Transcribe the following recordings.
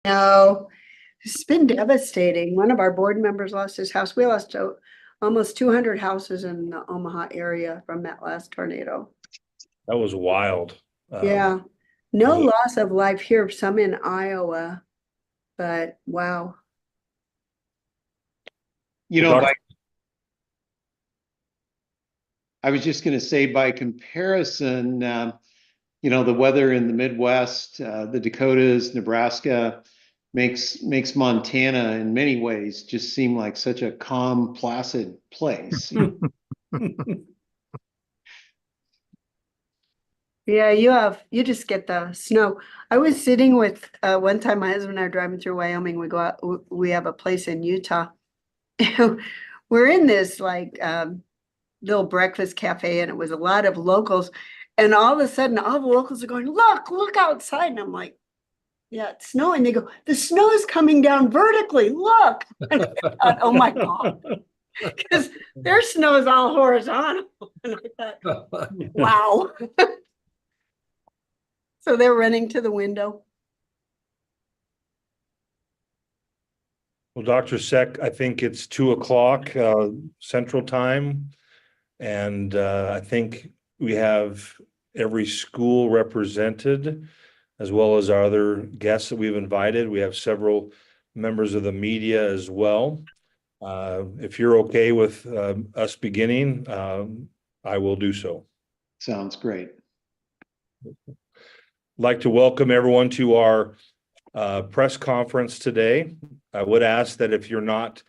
No, it's been devastating. One of our board members lost his house. We lost almost 200 houses in the Omaha area from that last tornado. That was wild. Yeah, no was it- loss of life here, some in Iowa, but wow. You well, know, Doc, I was just going to say, by comparison, the weather in the Midwest, the Dakotas, Nebraska, makes Montana in many ways just seem like such a calm, placid place. Yeah, you just get the snow. I was sitting with, one time my husband and I are driving through Wyoming. We go out, we have a place in Utah. We're in this little breakfast cafe and it was a lot of locals. And all of a sudden, all the locals are going, look outside. And I'm like, yeah, it's snowing. They go, the snow is coming down vertically. Look. And I thought, oh my God. Because their snow is all horizontal. And I thought, wow. So they're running to the window. Well, Dr. Seck, I think it's 2 o'clock Central Time. And I think we have every school represented, as well as our other guests that we've invited. We have several members of the media as well. If you're okay with us beginning, I will do so. Sounds great. I'd like to welcome everyone to our press conference today. I would ask that if you're not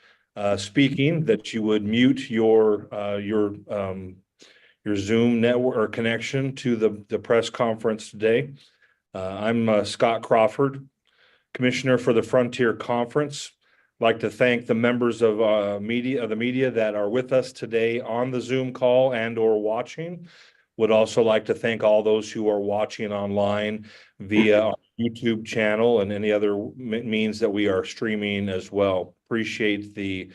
speaking, that you would mute your Zoom network or connection to the press conference today. I'm Scott Crawford, Commissioner for the Frontier Conference. I'd like to thank the members of the media that are with us today on the Zoom call and or watching. Would also like to thank all those who are watching online via our YouTube channel and any other means that we are streaming as well. Appreciate the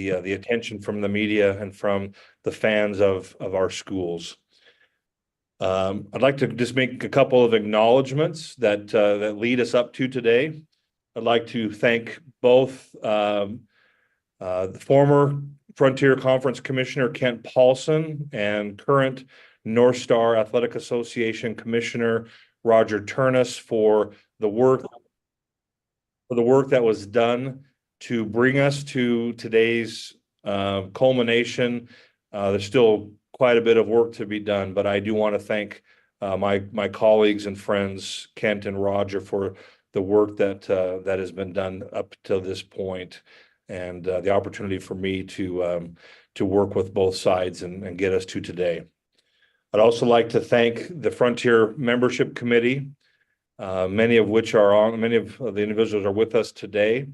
attention from the media and from the fans of our schools. I'd like to just make a couple of acknowledgments that lead us up to today. I'd like to thank both the former Frontier Conference Commissioner Kent Paulson and current North Star Athletic Association Commissioner Roger Turnus for the work that was done to bring us to today's culmination. There's still quite a bit of work to be done, but I do want to thank my colleagues and friends, Kent and Roger, for the work that has been done up to this point, and the opportunity for me to work with both sides and get us to today. I'd also like to thank the Frontier Membership Committee, many of the individuals are with us today.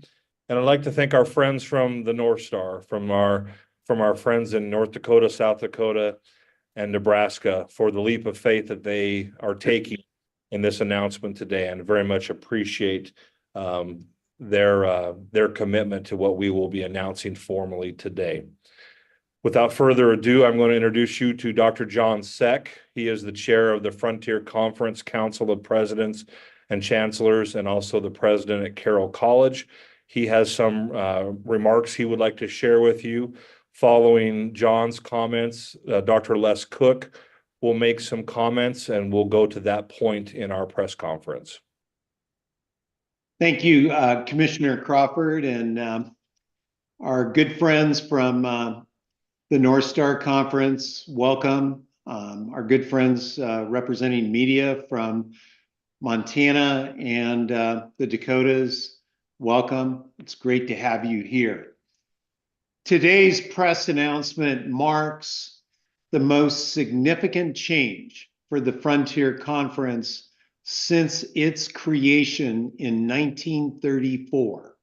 And I'd like to thank our friends from the North Star, from our friends in North Dakota, South Dakota, and Nebraska for the leap of faith that they are taking in this announcement today, and very much appreciate their commitment to what we will be announcing formally today. Without further ado, I'm going to introduce you to Dr. John Seck. He is the chair of the Frontier Conference Council of Presidents and Chancellors, and also the president at Carroll College. He has some remarks he would like to share with you. Following John's comments, Dr. Les Cook will make some comments, and we'll go to that point in our press conference. Thank you, Commissioner Crawford, and our good friends from the North Star Conference. Welcome. Our good friends representing media from Montana and the Dakotas. Welcome. It's great to have you here. Today's press announcement marks the most significant change for the Frontier Conference since its creation in 1934.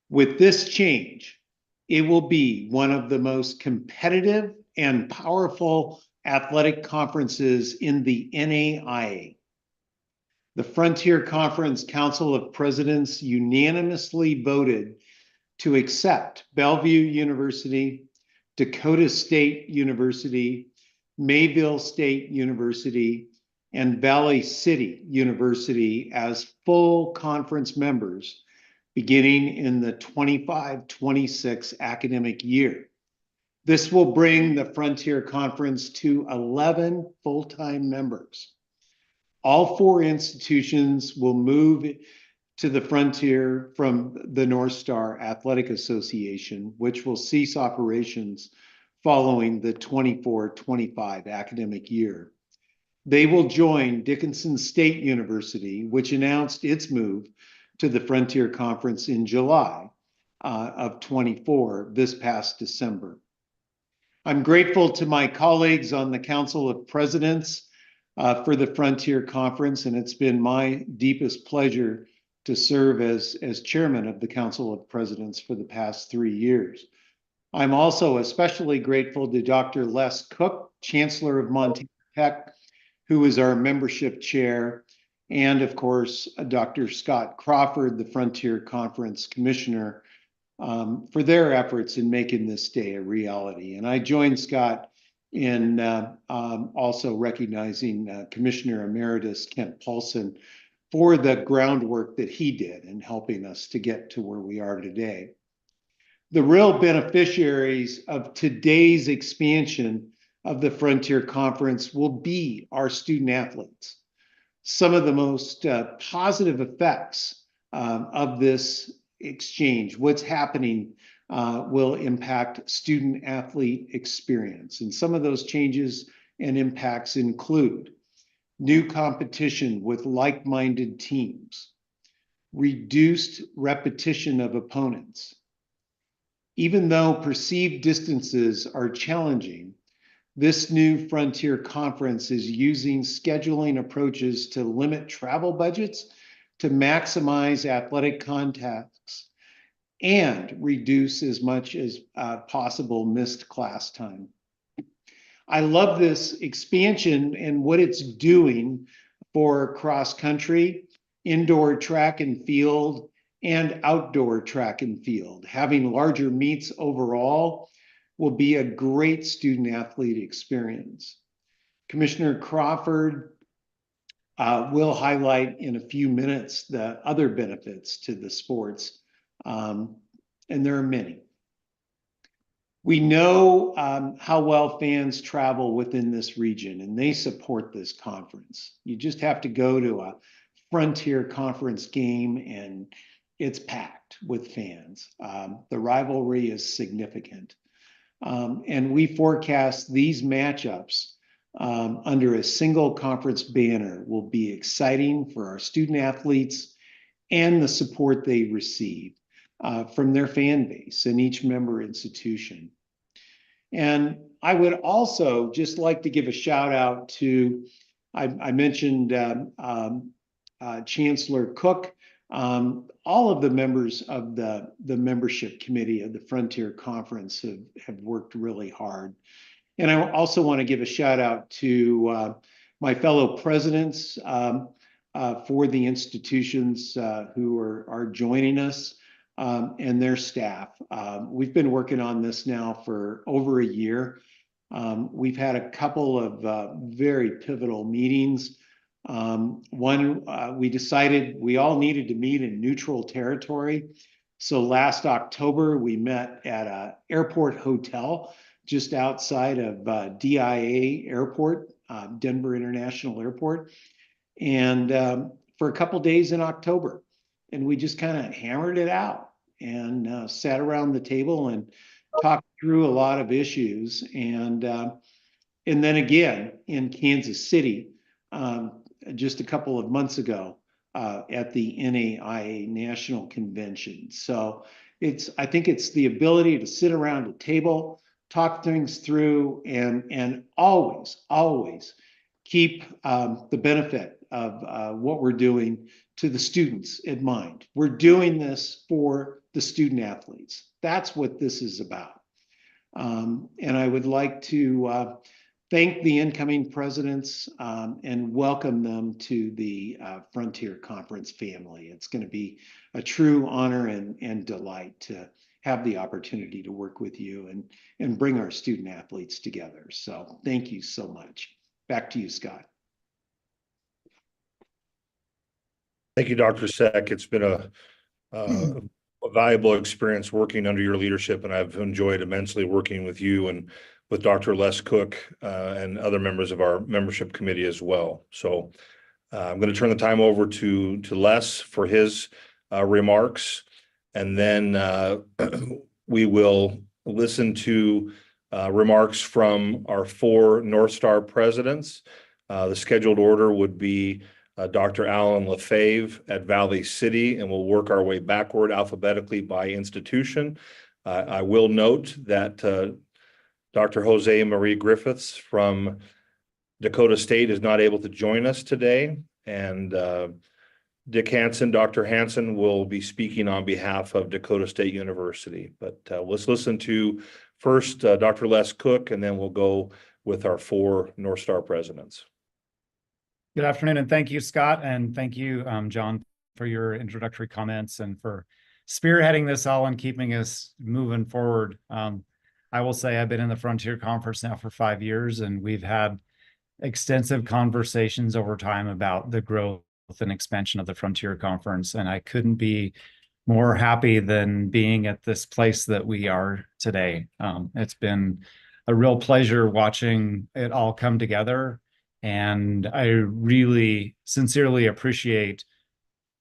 With this change, it will be one of the most competitive and powerful athletic conferences in the NAIA. The Frontier Conference Council of Presidents unanimously voted to accept Bellevue University, Dakota State University, Mayville State University, and Valley City University as full conference members beginning in the 25-26 academic year. This will bring the Frontier Conference to 11 full-time members. All 4 institutions will move to the Frontier from the North Star Athletic Association, which will cease operations following the 24-25 academic year. They will join Dickinson State University, which announced its move to the Frontier Conference in July of 24, this past December. I'm grateful to my colleagues on the Council of Presidents for the Frontier Conference, and it's been my deepest pleasure to serve as chairman of the Council of Presidents for the past 3 years. I'm also especially grateful to Dr. Les Cook, Chancellor of Montana Tech, who is our membership chair, and of course, Dr. Scott Crawford, the Frontier Conference Commissioner, for their efforts in making this day a reality. And I join Scott in also recognizing Commissioner Emeritus Kent Paulson for the groundwork that he did in helping us to get to where we are today. The real beneficiaries of today's expansion of the Frontier Conference will be our student athletes. Some of the most positive effects of this exchange, what's happening, will impact student athlete experience. And some of those changes and impacts include new competition with like-minded teams, reduced repetition of opponents. Even though perceived distances are challenging, this new Frontier Conference is using scheduling approaches to limit travel budgets, to maximize athletic contacts, and reduce as much as possible missed class time. I love this expansion and what it's doing for cross country, indoor track and field, and outdoor track and field. Having larger meets overall will be a great student athlete experience. Commissioner Crawford will highlight in a few minutes the other benefits to the sports, and there are many. We know how well fans travel within this region, and they support this conference. You just have to go to a Frontier Conference game and it's packed with fans. The rivalry is significant. And we forecast these matchups under a single conference banner will be exciting for our student athletes and the support they receive from their fan base in each member institution. And I would also just like to give a shout out to, I mentioned Chancellor Cook, all of the members of the membership committee of the Frontier Conference have worked really hard. And I also want to give a shout out to my fellow presidents for the institutions who are joining us and their staff. We've been working on this now for over a year. We've had a couple of very pivotal meetings. One, we decided we all needed to meet in neutral territory. So last October, we met at an airport hotel just outside of DIA Airport, Denver International Airport, and for a couple days in October. And we just kind of hammered it out and sat around the table and talked through a lot of issues. And then again in Kansas City, just a couple of months ago at the NAIA National Convention. So I think it's the ability to sit around a table, talk things through, and always keep the benefit of what we're doing to the students in mind. We're doing this for the student athletes. That's what this is about. And I would like to thank the incoming presidents and welcome them to the Frontier Conference family. It's going to be a true honor and delight to have the opportunity to work with you and bring our student athletes together. So thank you so much. Back to you, Scott. Thank you, Dr. Seck. It's been a valuable experience working under your leadership, and I've enjoyed immensely working with you and with Dr. Les Cook and other members of our membership committee as well. So I'm going to turn the time over to Les for his remarks, and then we will listen to remarks from our 4 North Star presidents. The scheduled order would be Dr. Alan Lefebvre at Valley City, and we'll work our way backward alphabetically by institution. I will note that Dr. Jose Marie Griffiths from Dakota State is not able to join us today, and Dick Hansen, Dr. Hansen, will be speaking on behalf of Dakota State University. But let's listen to first Dr. Les Cook, and then we'll go with our 4 North Star presidents. Good afternoon, and thank you, Scott, and thank you, John, for your introductory comments and for spearheading this all and keeping us moving forward. I will say I've been in the Frontier Conference now for 5 years, and we've had extensive conversations over time about the growth and expansion of the Frontier Conference, and I couldn't be more happy than being at this place that we are today. It's been a real pleasure watching it all come together. And I really sincerely appreciate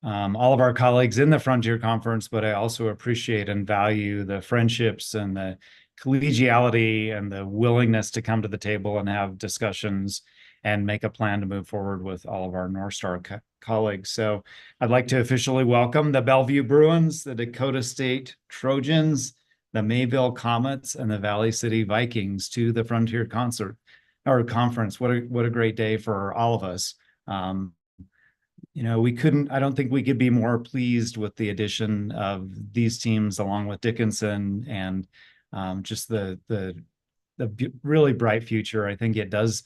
all of our colleagues in the Frontier Conference, but I also appreciate and value the friendships and the collegiality and the willingness to come to the table and have discussions and make a plan to move forward with all of our North Star colleagues. So I'd like to officially welcome the Bellevue Bruins, the Dakota State Trojans, the Mayville Comets, and the Valley City Vikings to the Frontier Conference. What a great day for all of us. You know, I don't think we could be more pleased with the addition of these teams along with Dickinson and just the really bright future. I think it does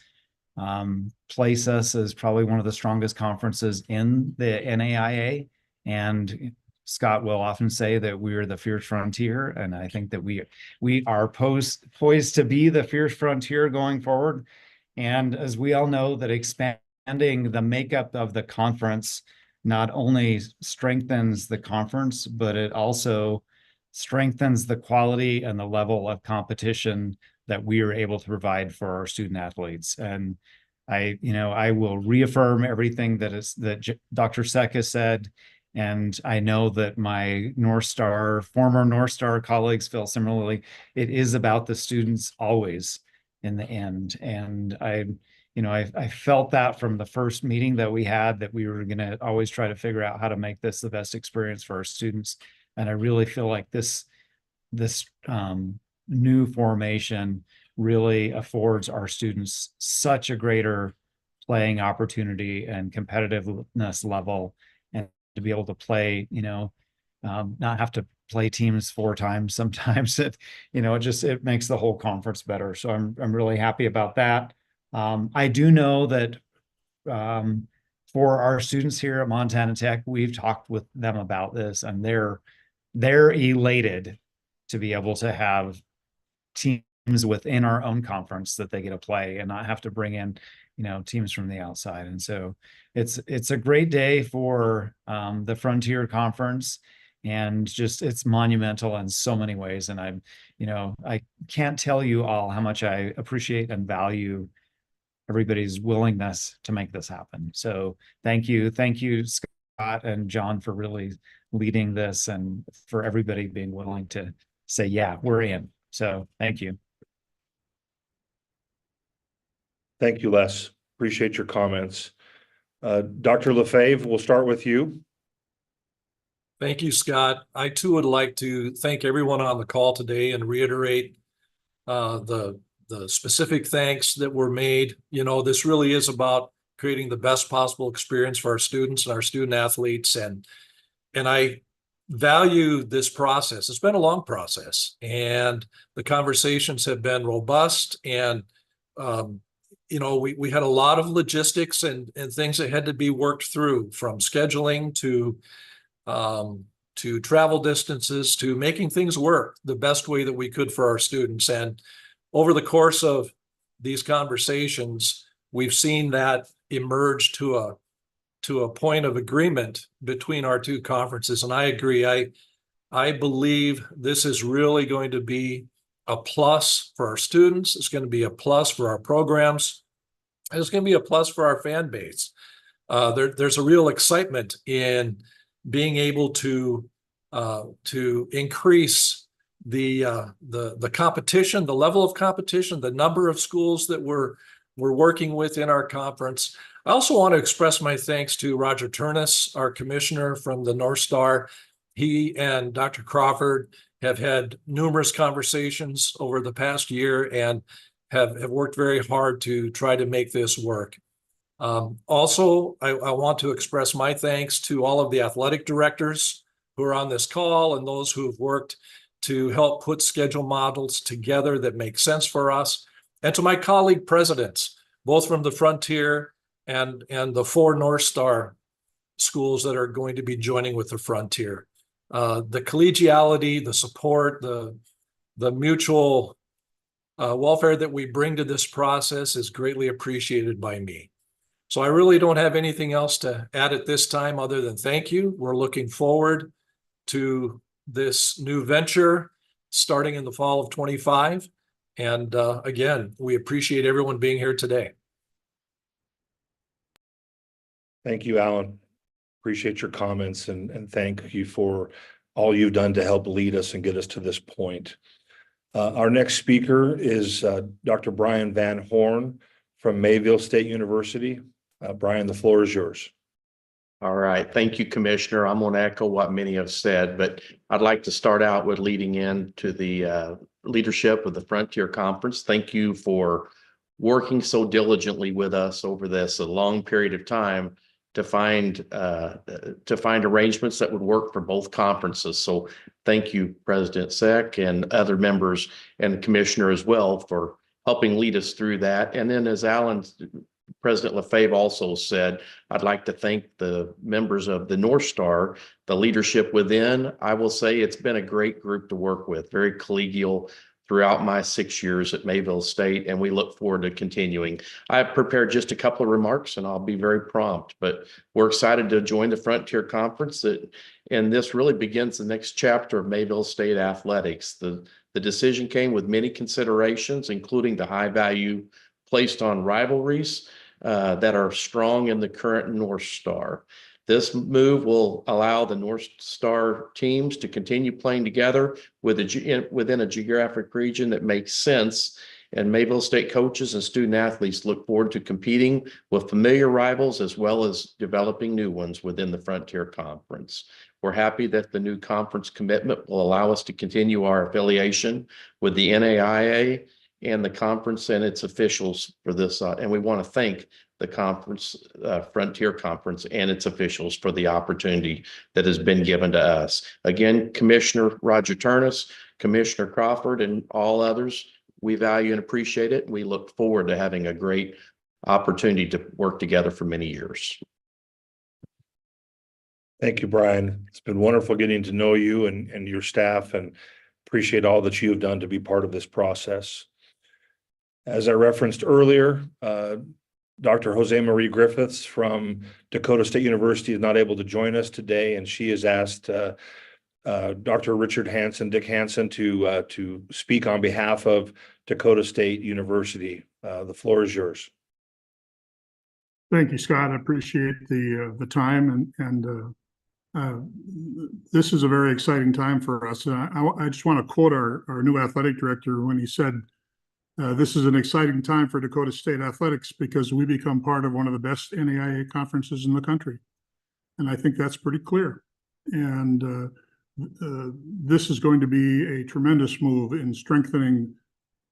place us as probably one of the strongest conferences in the NAIA. And Scott will often say that we are the fierce frontier, and I think that we are poised to be the fierce frontier going forward. And as we all know, that expanding the makeup of the conference not only strengthens the conference, but it also strengthens the quality and the level of competition that we are able to provide for our student athletes. And I will reaffirm everything that Dr. Seck has said. And I know that my former North Star colleagues feel similarly. It is about the students always in the end. And I felt that from the first meeting that we had, that we were going to always try to figure out how to make this the best experience for our students. And I really feel like this new formation really affords our students such a greater playing opportunity and competitiveness level, and to be able to play, not have to play teams 4 times sometimes. It makes the whole conference better. So I'm really happy about that. I do know that for our students here at Montana Tech, we've talked with them about this, and they're elated to be able to have teams within our own conference that they get to play and not have to bring in teams from the outside. And so it's a great day for the Frontier Conference, and just it's monumental in so many ways. And I can't tell you all how much I appreciate and value everybody's willingness to make this happen. So thank you, Scott and John, for really leading this, and for everybody being willing to say, yeah, we're in. So thank you. Thank you, Les. Appreciate your comments. Dr. Lefebvre, we'll start with you. Thank you, Scott. I too would like to thank everyone on the call today and reiterate the specific thanks that were made. This really is about creating the best possible experience for our students and our student athletes. And I value this process. It's been a long process, and the conversations have been robust. And, we had a lot of logistics and things that had to be worked through, from scheduling to travel distances, to making things work the best way that we could for our students. And over the course of these conversations, we've seen that emerge to to a point of agreement between our two conferences. And I agree. I believe this is really going to be a plus for our students. It's going to be a plus for our programs. And it's going to be a plus for our fan base. There's a real excitement in being able to increase the competition, the level of competition, the number of schools that we're working with in our conference. I also want to express my thanks to Roger Turnus, our commissioner from the North Star. He and Dr. Crawford have had numerous conversations over the past year and have worked very hard to try to make this work. Also, I want to express my thanks to all of the athletic directors who are on this call and those who have worked to help put schedule models together that make sense for us, and to my colleague presidents, both from the Frontier and the 4 North Star schools that are going to be joining with the Frontier. The collegiality, the support, the mutual welfare that we bring to this process is greatly appreciated by me. So I really don't have anything else to add at this time other than thank you. We're looking forward to this new venture starting in the fall of 25. And again, we appreciate everyone being here today. Thank you, Alan. Appreciate your comments and thank you for all you've done to help lead us and get us to this point. Our next speaker is Dr. Brian Van Horn from Mayville State University. Brian, the floor is yours. All right. Thank you, Commissioner. I'm going to echo what many have said, but I'd like to start out with leading into the leadership of the Frontier Conference. Thank you for working so diligently with us over a long period of time to find arrangements that would work for both conferences. So thank you, President Seck and other members and the Commissioner as well for helping lead us through that. And then as President Lefebvre also said, I'd like to thank the members of the North Star, the leadership within. I will say it's been a great group to work with, very collegial throughout my 6 years at Mayville State, and we look forward to continuing. I've prepared just a couple of remarks, and I'll be very prompt, but we're excited to join the Frontier Conference, and this really begins the next chapter of Mayville State athletics. The decision came with many considerations, including the high value placed on rivalries that are strong in the current North Star. This move will allow the North Star teams to continue playing together within a geographic region that makes sense. And Mayville State coaches and student athletes look forward to competing with familiar rivals as well as developing new ones within the Frontier Conference. We're happy that the new conference commitment will allow us to continue our affiliation with the NAIA and the conference and its officials for this. And we want to thank the conference, Frontier Conference and its officials for the opportunity that has been given to us. Again, Commissioner Roger Turnus, Commissioner Crawford, and all others, we value and appreciate it. We look forward to having a great opportunity to work together for many years. Thank you, Brian. It's been wonderful getting to know you and your staff, and appreciate all that you have done to be part of this process. As I referenced earlier, Dr. Jose Marie Griffiths from Dakota State University is not able to join us today, and she has asked Dr. Richard Hansen, Dick Hansen, to speak on behalf of Dakota State University. The floor is yours. Thank you, Scott. I appreciate the time, and this is a very exciting time for us. I just want to quote our new athletic director when he said, this is an exciting time for Dakota State athletics because we become part of one of the best NAIA conferences in the country. And I think that's pretty clear. And this is going to be a tremendous move in strengthening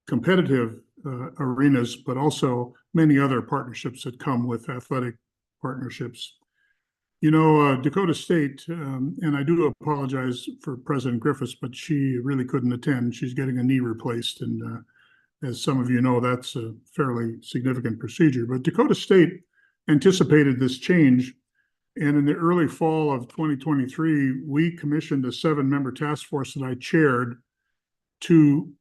competitive arenas, but also many other partnerships that come with athletic partnerships. You know, Dakota State, and I do apologize for President Griffiths, but she really couldn't attend. She's getting a knee replaced, and as some of you know, that's a fairly significant procedure. But Dakota State anticipated this change, and in the early fall of 2023, we commissioned a 7-member task force that I chaired to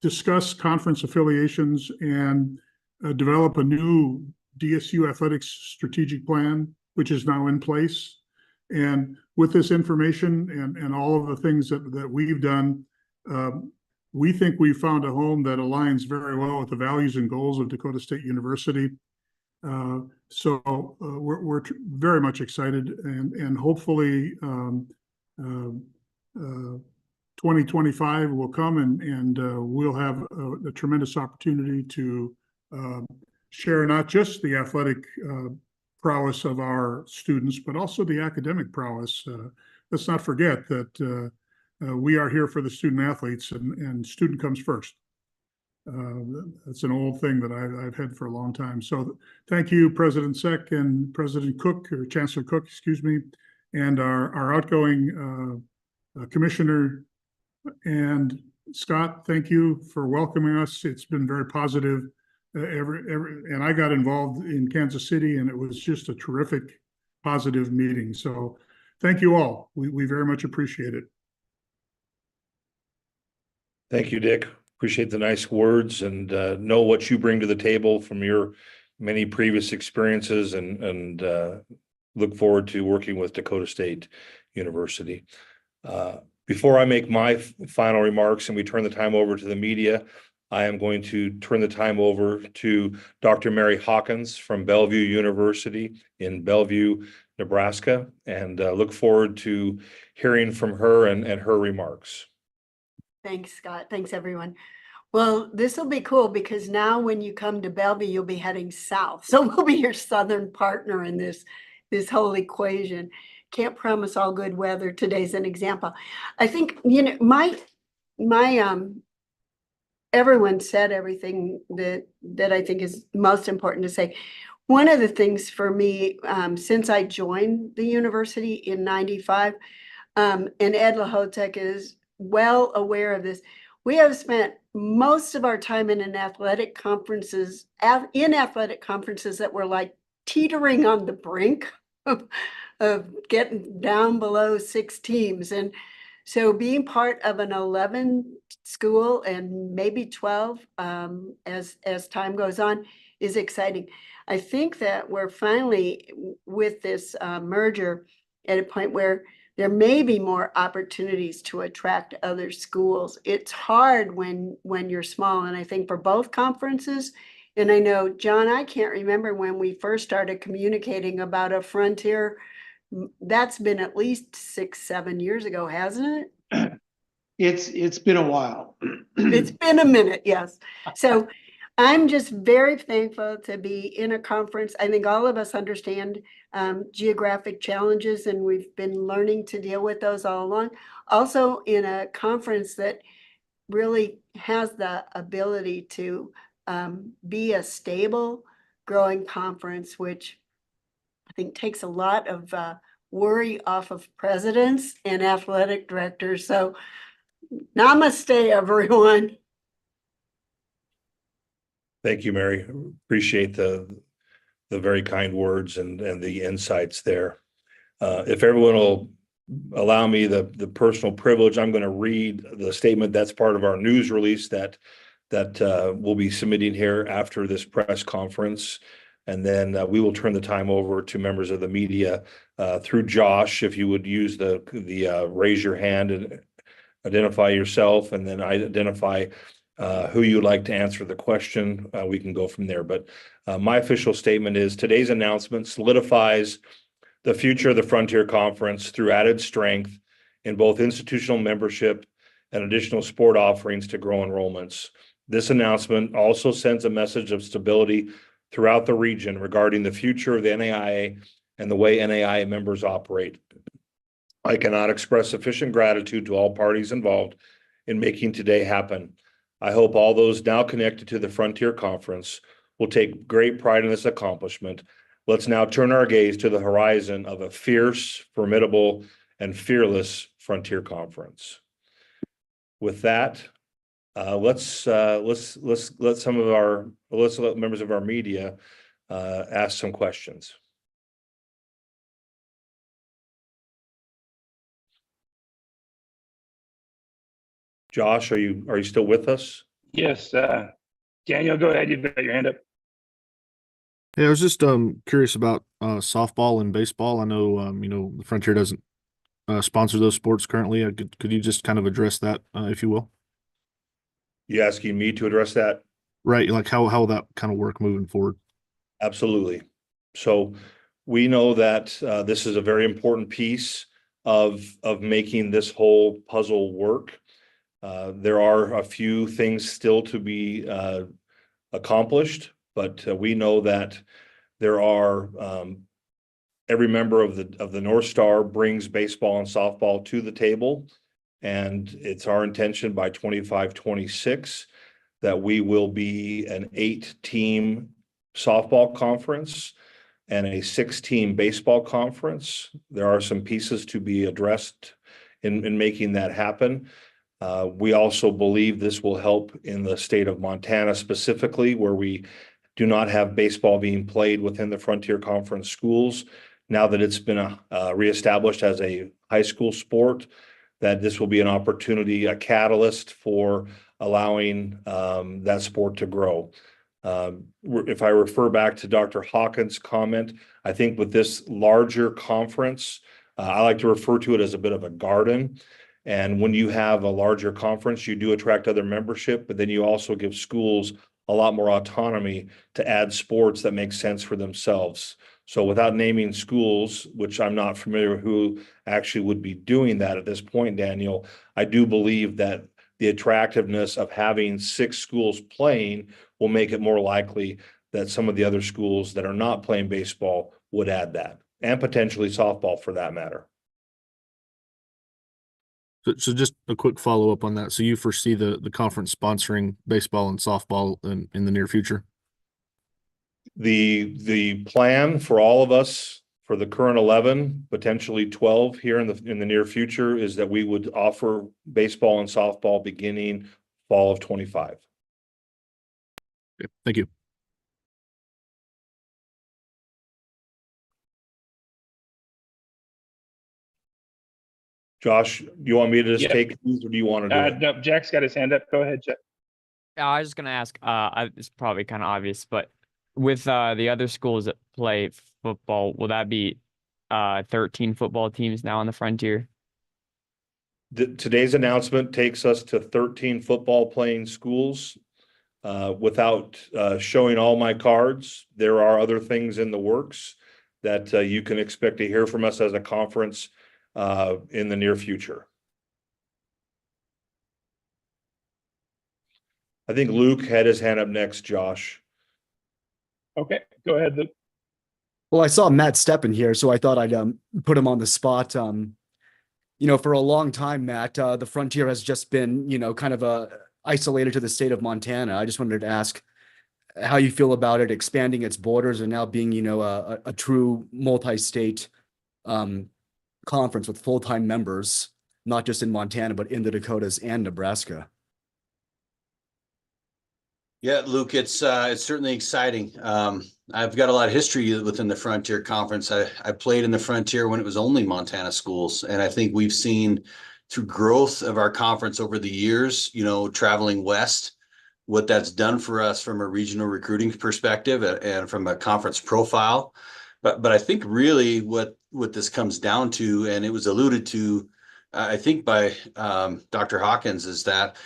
discuss conference affiliations and develop a new DSU athletics strategic plan which is now in place. And with this information and all of the things that we've done, we think we found a home that aligns very well with the values and goals of Dakota State University. We're very much excited, and hopefully 2025 will come, and we'll have a tremendous opportunity to share not just the athletic prowess of our students, but also the academic prowess. Let's not forget that we are here for the student athletes, and student comes first. That's an old thing that I've had for a long time. So thank you, President Seck and President Cook, or Chancellor Cook, excuse me, and our outgoing Commissioner. And Scott, thank you for welcoming us. It's been very positive. And I got involved in Kansas City, and it was just a terrific, positive meeting. So thank you all. We very much appreciate it. Thank you, Dick. Appreciate the nice words, and know what you bring to the table from your many previous experiences, and look forward to working with Dakota State University. Before I make my final remarks and we turn the time over to the media, I am going to turn the time over to Dr. Mary Hawkins from Bellevue University in Bellevue, Nebraska, and look forward to hearing from her and her remarks. Thanks, Scott. Thanks, everyone. Well, this will be cool because now when you come to Bellevue, you'll be heading south. So we'll be your southern partner in this whole equation. Can't promise all good weather. Today's an example. I think, my everyone said everything that I think is most important to say. One of the things for me, since I joined the university in '95, and Ed Lahotek is well aware of this, we have spent most of our time in athletic conferences that were like teetering on the brink of getting down below 6 teams. And so being part of an 11 school and maybe 12 as time goes on is exciting. I think that we're finally with this merger at a point where there may be more opportunities to attract other schools. It's hard when you're small, and I think for both conferences, and I know, John, I can't remember when we first started communicating about a Frontier. That's been at least 6-7 years ago, hasn't it? It's been a while. It's been a minute, yes. So I'm just very thankful to be in a conference. I think all of us understand geographic challenges, and we've been learning to deal with those all along. Also in a conference that really has the ability to be a stable, growing conference, which I think takes a lot of worry off of presidents and athletic directors. So namaste, everyone. Thank you, Mary. Appreciate the very kind words and the insights there. If everyone will allow me the personal privilege, I'm going to read the statement that's part of our news release that we'll be submitting here after this press conference. And then we will turn the time over to members of the media through Josh. If you would use the raise your hand and identify yourself, and then identify who you'd like to answer the question, we can go from there. But my official statement is today's announcement solidifies the future of the Frontier Conference through added strength in both institutional membership and additional sport offerings to grow enrollments. This announcement also sends a message of stability throughout the region regarding the future of the NAIA and the way NAIA members operate. I cannot express sufficient gratitude to all parties involved in making today happen. I hope all those now connected to the Frontier Conference will take great pride in this accomplishment. Let's now turn our gaze to the horizon of a fierce, formidable, and fearless Frontier Conference. With that, let's let members of our media ask some questions. Josh, are you still with us? Yes, Daniel, go ahead. You've got your hand up. Hey, I was just curious about softball and baseball. I know the Frontier doesn't sponsor those sports currently. Could you just kind of address that, if you will? You asking me to address that? Right, like how will that kind of work moving forward? Absolutely. So we know that this is a very important piece of making this whole puzzle work. There are a few things still to be accomplished, but we know that there are every member of the North Star brings baseball and softball to the table. And it's our intention by 25-26 that we will be an 8-team softball conference and a 6-team baseball conference. There are some pieces to be addressed in making that happen. We also believe this will help in the state of Montana specifically, where we do not have baseball being played within the Frontier Conference schools. Now that it's been reestablished as a high school sport, that this will be an opportunity, a catalyst for allowing that sport to grow. If I refer back to Dr. Hawkins' comment, I think with this larger conference, I like to refer to it as a bit of a garden. And when you have a larger conference, you do attract other membership, but then you also give schools a lot more autonomy to add sports that make sense for themselves. So without naming schools, which I'm not familiar with who actually would be doing that at this point, Daniel, I do believe that the attractiveness of having 6 schools playing will make it more likely that some of the other schools that are not playing baseball would add that, and potentially softball for that matter. So just a quick follow-up on that. So you foresee the conference sponsoring baseball and softball in the near future? The plan for all of us for the current 11, potentially 12 here in the near future is that we would offer baseball and softball beginning fall of 25. Okay, thank you. Josh, do you want me to just Yep. take these or do you want to do it? No, Jack's got his hand up. Go ahead, Jack. Yeah, I was just gonna ask, it's probably kind of obvious, but with the other schools that play football, will that be 13 football teams now on the Frontier? Today's announcement takes us to 13 football playing schools. Without showing all my cards, there are other things in the works that you can expect to hear from us as a conference in the near future. I think Luke had his hand up next, Josh. Okay, go ahead, Luke. Well, I saw Matt Steppen here, so I thought I'd put him on the spot. For a long time, Matt, the Frontier has just been, kind of isolated to the state of Montana. I just wanted to ask how you feel about it expanding its borders and now being, a true multi-state conference with full-time members, not just in Montana, but in the Dakotas and Nebraska. Yeah, Luke, it's certainly exciting. I've got a lot of history within the Frontier Conference. I played in the Frontier when it was only Montana schools, and I think we've seen through growth of our conference over the years, traveling west, what that's done for us from a regional recruiting perspective and from a conference profile. But I think really what this comes down to, and it was alluded to, I think by Dr. Hawkins, is that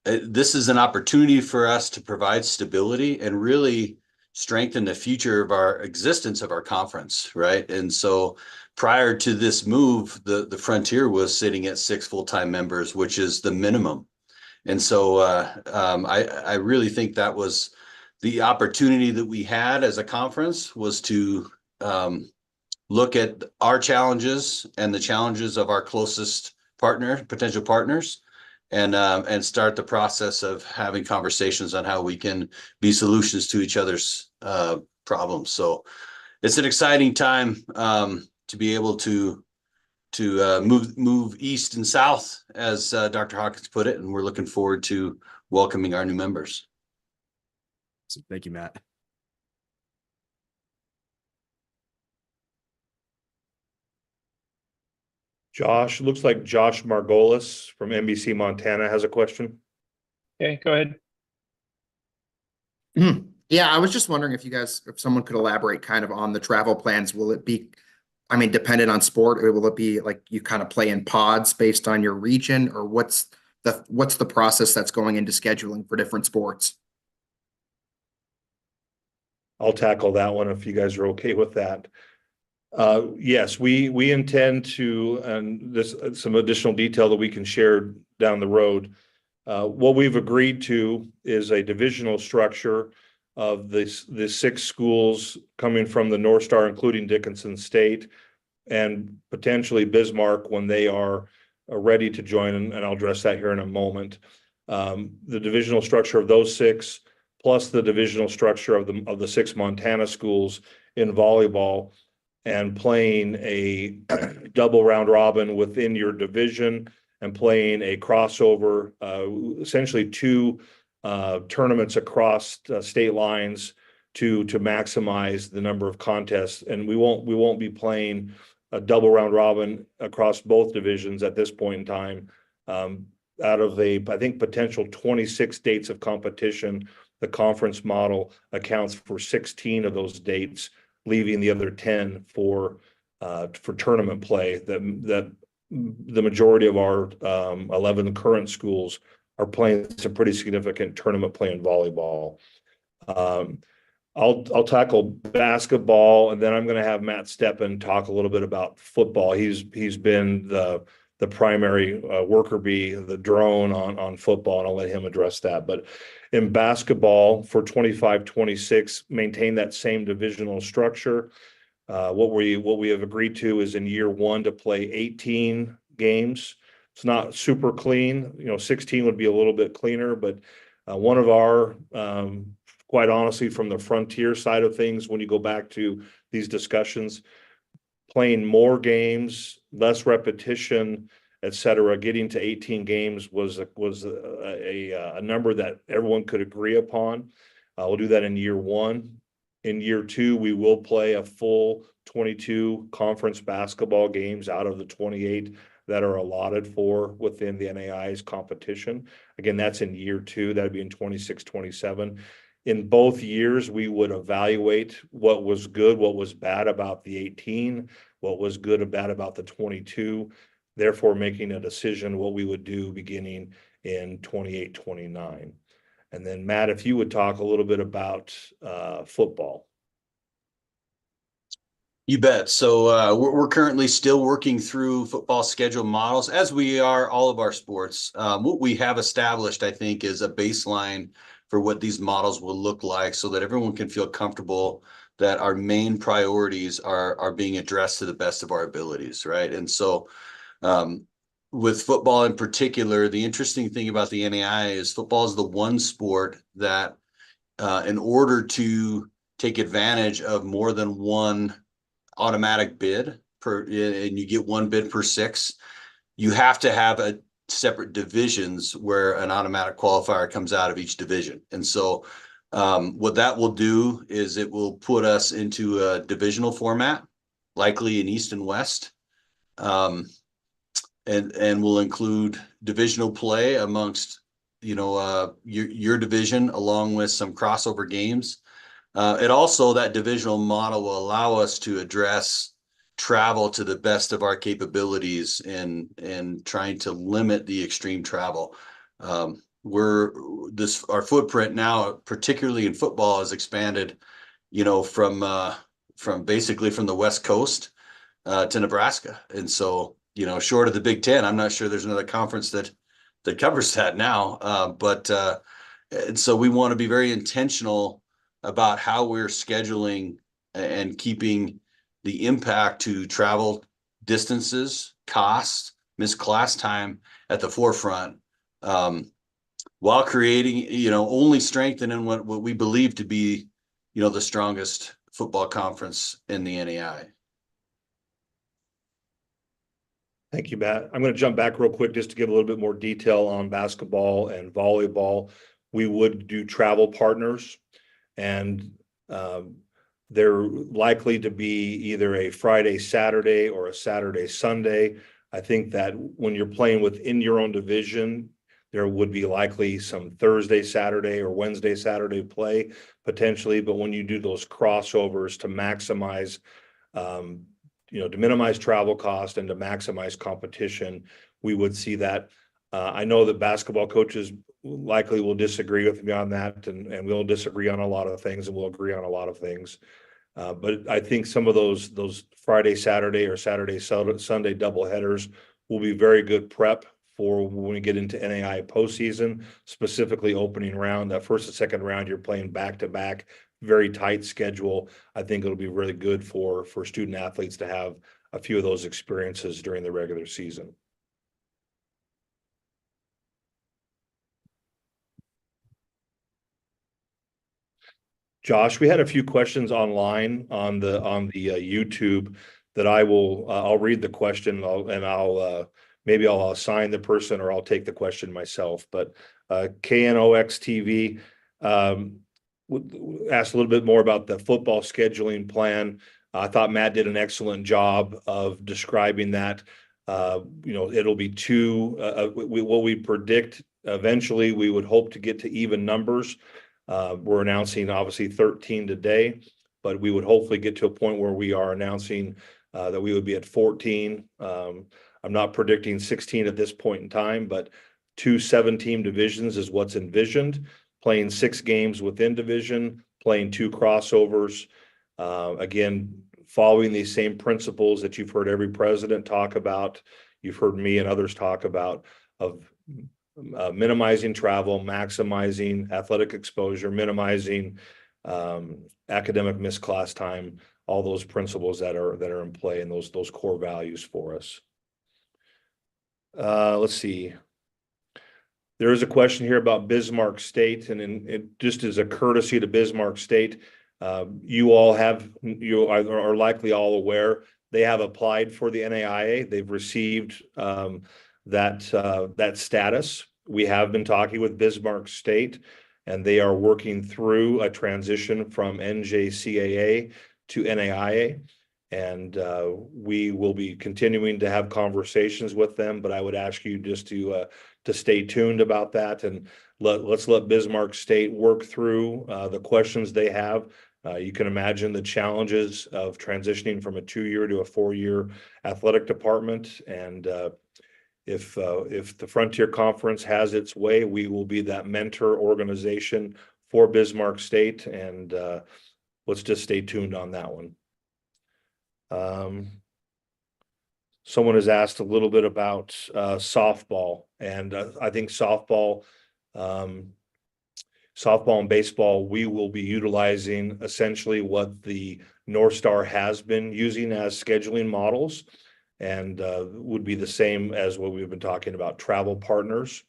this is an opportunity for us to provide stability and really strengthen the future of our existence of our conference, right? And so prior to this move, the Frontier was sitting at 6 full-time members, which is the minimum. And so I really think that was the opportunity that we had as a conference, was to look at our challenges and the challenges of our closest potential partners, and start the process of having conversations on how we can be solutions to each other's problems. So it's an exciting time to be able to move east and south, as Dr. Hawkins put it, and we're looking forward to welcoming our new members. Thank you, Matt. Josh, looks like Josh Margolis from NBC Montana has a question. Okay, go ahead. Yeah, I was just wondering if if someone could elaborate kind of on the travel plans. Will it be, I mean, dependent on sport, or will it be like you kind of play in pods based on your region, or what's the process that's going into scheduling for different sports? I'll tackle that one if you guys are okay with that. Yes, we intend to, and this some additional detail that we can share down the road. What we've agreed to is a divisional structure of the 6 schools coming from the North Star, including Dickinson State and potentially Bismarck when they are ready to join, and I'll address that here in a moment. The divisional structure of those 6, plus the divisional structure of the 6 Montana schools in volleyball, and playing a double round robin within your division and playing a crossover, essentially 2 tournaments across state lines to maximize the number of contests. And we won't be playing a double round robin across both divisions at this point in time. Out of I think, potential 26 dates of competition, the conference model accounts for 16 of those dates, leaving the other 10 for tournament play. That the majority of our 11 current schools are playing some pretty significant tournament play in volleyball. I'll tackle basketball, and then I'm going to have Matt Steppen talk a little bit about football. He's been the primary worker bee, the drone on football, and I'll let him address that. But in basketball for 25-26, maintain that same divisional structure. What we have agreed to is in year 1 to play 18 games. It's not super clean. 16 would be a little bit cleaner, but one of our quite honestly, from the Frontier side of things, when you go back to these discussions, playing more games, less repetition, et cetera, getting to 18 games was a number that everyone could agree upon. We'll do that in year 1. In year 2, we will play a full 22 conference basketball games out of the 28 that are allotted for within the NAIA's competition. Again, that's in year 2. That'd be in 26-27. In both years, we would evaluate what was good, what was bad about the 18, what was good or bad about the 22, therefore making a decision what we would do beginning in 28-29. And then Matt, if you would talk a little bit about football. You bet. So we're currently still working through football schedule models, as we are all of our sports. What we have established, I think, is a baseline for what these models will look like, so that everyone can feel comfortable that our main priorities are being addressed to the best of our abilities, right? And so with football in particular, the interesting thing about the NAIA is football is the one sport that in order to take advantage of more than one automatic bid and you get one bid per 6, you have to have a separate divisions where an automatic qualifier comes out of each division. And so what that will do is it will put us into a divisional format, likely in East and West, and will include divisional play amongst your division, along with some crossover games. It also, that divisional model will allow us to address travel to the best of our capabilities and trying to limit the extreme travel. Our footprint now, particularly in football, has expanded, from basically from the West Coast to Nebraska. And so, short of the Big Ten, I'm not sure there's another conference that covers that now. And so we want to be very intentional about how we're scheduling and keeping the impact to travel distances, costs, missed class time at the forefront, while creating, only strengthening what we believe to be, the strongest football conference in the NAIA. Thank you, Matt. I'm going to jump back real quick just to give a little bit more detail on basketball and volleyball. We would do travel partners, and they're likely to be either a Friday, Saturday, or a Saturday, Sunday. I think that when you're playing within your own division, There would be likely some Thursday, Saturday, or Wednesday, Saturday play potentially, but when you do those crossovers to maximize, to minimize travel cost and to maximize competition, we would see that. I know that basketball coaches likely will disagree with me on that, and we'll disagree on a lot of things, and we'll agree on a lot of things. But I think some of those Friday, Saturday, or Saturday, Sunday doubleheaders will be very good prep for when we get into NAI postseason, specifically opening round. That first and second round, you're playing back to back, very tight schedule. I think it'll be really good for student athletes to have a few of those experiences during the regular season. Josh, we had a few questions online on the YouTube that I'll read the question, and maybe I'll assign the person, or I'll take the question myself. But KNOX TV asked a little bit more about the football scheduling plan. I thought Matt did an excellent job of describing that. It'll be what we predict eventually, we would hope to get to even numbers. We're announcing obviously 13 today, but we would hopefully get to a point where we are announcing that we would be at 14. I'm not predicting 16 at this point in time, but 2 7-team divisions is what's envisioned. Playing 6 games within division, playing 2 crossovers. Again, following these same principles that you've heard every president talk about, you've heard me and others talk about, of minimizing travel, maximizing athletic exposure, minimizing academic missed class time, all those principles that are in play, and those core values for us. Let's see. There is a question here about Bismarck State, and it just as a courtesy to Bismarck State, you are likely all aware they have applied for the NAIA. They've received that status. We have been talking with Bismarck State, and they are working through a transition from NJCAA to NAIA. And we will be continuing to have conversations with them, but I would ask you just to stay tuned about that, and let's let Bismarck State work through the questions they have. You can imagine the challenges of transitioning from a 2-year to a 4-year athletic department, and if the Frontier Conference has its way, we will be that mentor organization for Bismarck State, and let's just stay tuned on that one. Someone has asked a little bit about softball, and I think softball and baseball, we will be utilizing essentially what the North Star has been using as scheduling models, and would be the same as what we've been talking about, travel partners,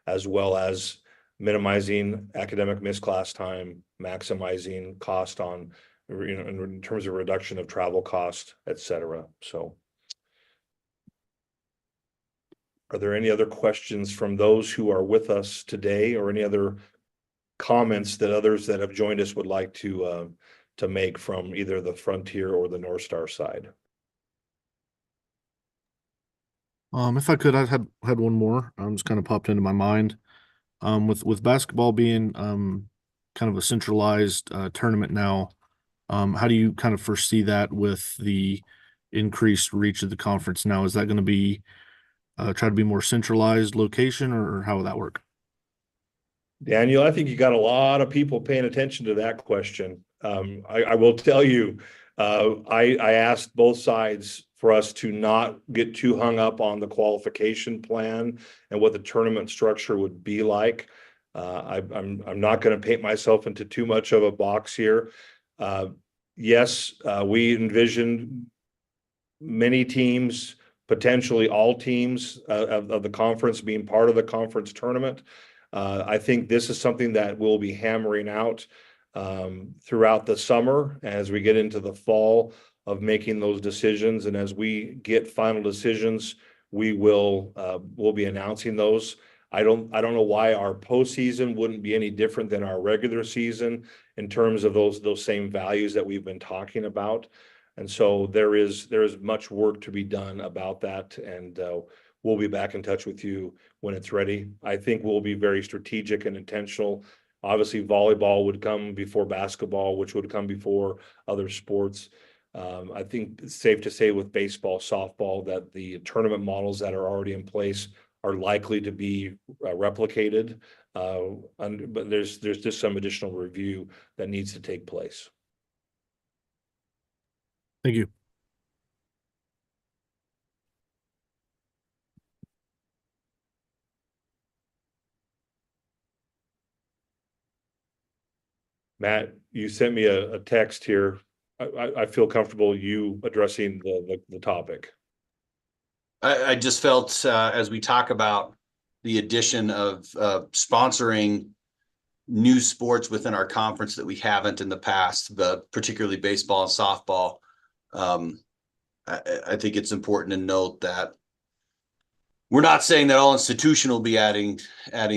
as well as minimizing academic missed class time, maximizing cost on, in terms of reduction of travel cost, et cetera. So are there any other questions from those who are with us today, or any other comments that others that have joined us would like to make from either the Frontier or the North Star side? If I could, I had one more. Just kind of popped into my mind. With basketball being kind of a centralized tournament now, how do you kind of foresee that with the increased reach of the conference now? Is that going to be try to be more centralized location, or how will that work? Daniel, I think you got a lot of people paying attention to that question. I will tell you, I asked both sides for us to not get too hung up on the qualification plan and what the tournament structure would be like. I'm not going to paint myself into too much of a box here. Yes, we envisioned many teams, potentially all teams of the conference being part of the conference tournament. I think this is something that we'll be hammering out throughout the summer as we get into the fall of making those decisions. And as we get final decisions, we'll be announcing those. I don't know why our postseason wouldn't be any different than our regular season in terms of those same values that we've been talking about. And so there is much work to be done about that, and we'll be back in touch with you when it's ready. I think we'll be very strategic and intentional. Obviously, volleyball would come before basketball, which would come before other sports. I think it's safe to say with baseball, softball, that the tournament models that are already in place are likely to be replicated. But there's just some additional review that needs to take place. Thank you. Matt, you sent me a text here. I feel comfortable you addressing the topic. I just felt as we talk about the addition of sponsoring new sports within our conference that we haven't in the past, but particularly baseball and softball. I think it's important to note that we're not saying that all institution will be adding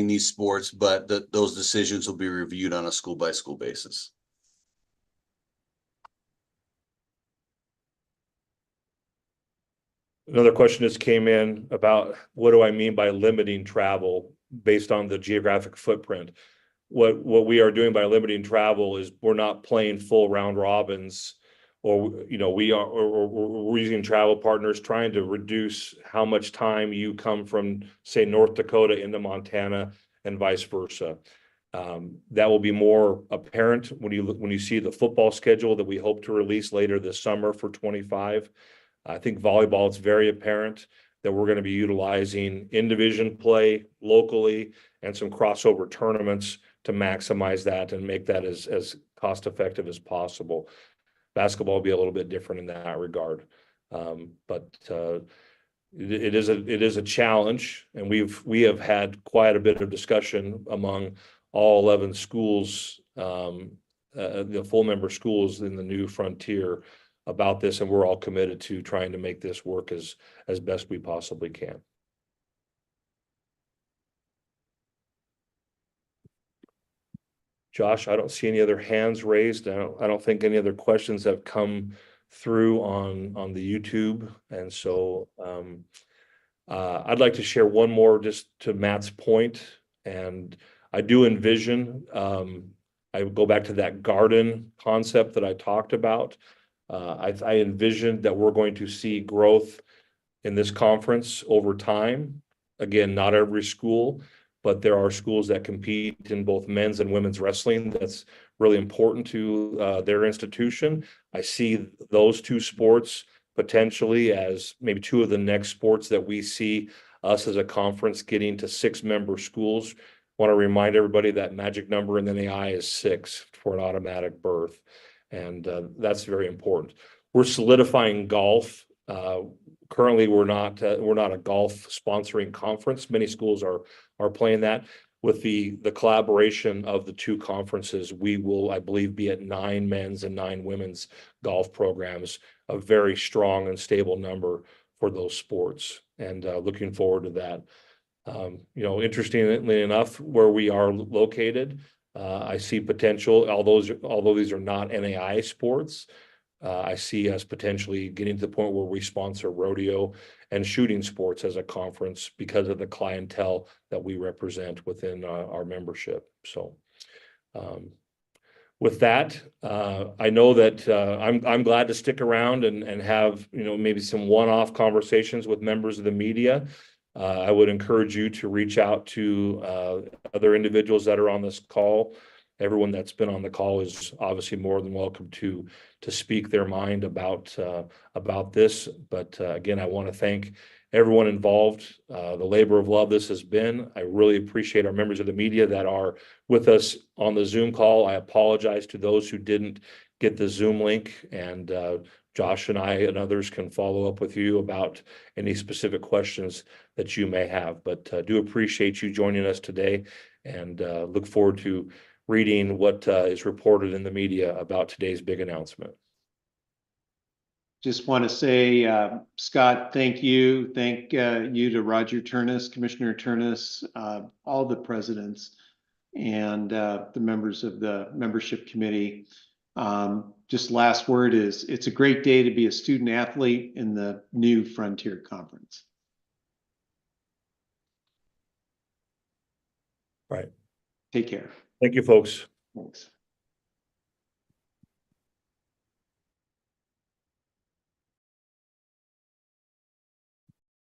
these sports, but those decisions will be reviewed on a school by school basis. Another question just came in about what do I mean by limiting travel based on the geographic footprint. What we are doing by limiting travel is we're not playing full round robins, or we're using travel partners trying to reduce how much time you come from, say, North Dakota into Montana and vice versa. That will be more apparent when you see the football schedule that we hope to release later this summer for 25. I think volleyball, it's very apparent that we're going to be utilizing in-division play locally and some crossover tournaments to maximize that and make that as cost effective as possible. Basketball will be a little bit different in that regard. But it is a challenge, and we have had quite a bit of discussion among all 11 schools, the full member schools in the new frontier about this, and we're all committed to trying to make this work as best we possibly can. Josh, I don't see any other hands raised. I don't think any other questions have come through on the YouTube, and so I'd like to share one more just to Matt's point, and I do envision I go back to that garden concept that I talked about. I envision that we're going to see growth in this conference over time. Again, not every school, but there are schools that compete in both men's and women's wrestling. That's really important to their institution. I see those two sports potentially as maybe two of the next sports that we see us as a conference getting to 6-member schools. Want to remind everybody that magic number in the NAI is 6 for an automatic berth. And that's very important. We're solidifying golf. Currently, we're not a golf sponsoring conference. Many schools are playing that. With the collaboration of the two conferences, we will, I believe, be at 9 men's and 9 women's golf programs, a very strong and stable number for those sports. And looking forward to that. Interestingly enough, where we are located, I see potential, although these are not NAI sports, I see us potentially getting to the point where we sponsor rodeo and shooting sports as a conference because of the clientele that we represent within our membership. So with that, I know that I'm glad to stick around and have maybe some one-off conversations with members of the media. I would encourage you to reach out to other individuals that are on this call. Everyone that's been on the call is obviously more than welcome to speak their mind about this. But again, I want to thank everyone involved. The labor of love this has been. I really appreciate our members of the media that are with us on the Zoom call. I apologize to those who didn't get the Zoom link, and Josh and I and others can follow up with you about any specific questions that you may have. But do appreciate you joining us today, and look forward to reading what is reported in the media about today's big announcement. Just want to say, Scott, thank you. Thank you to Roger Turnus, Commissioner Turnus, all the presidents, and the members of the membership committee. Just last word is, it's a great day to be a student athlete in the new Frontier Conference. Right. Take care. Thank you, folks. Thanks.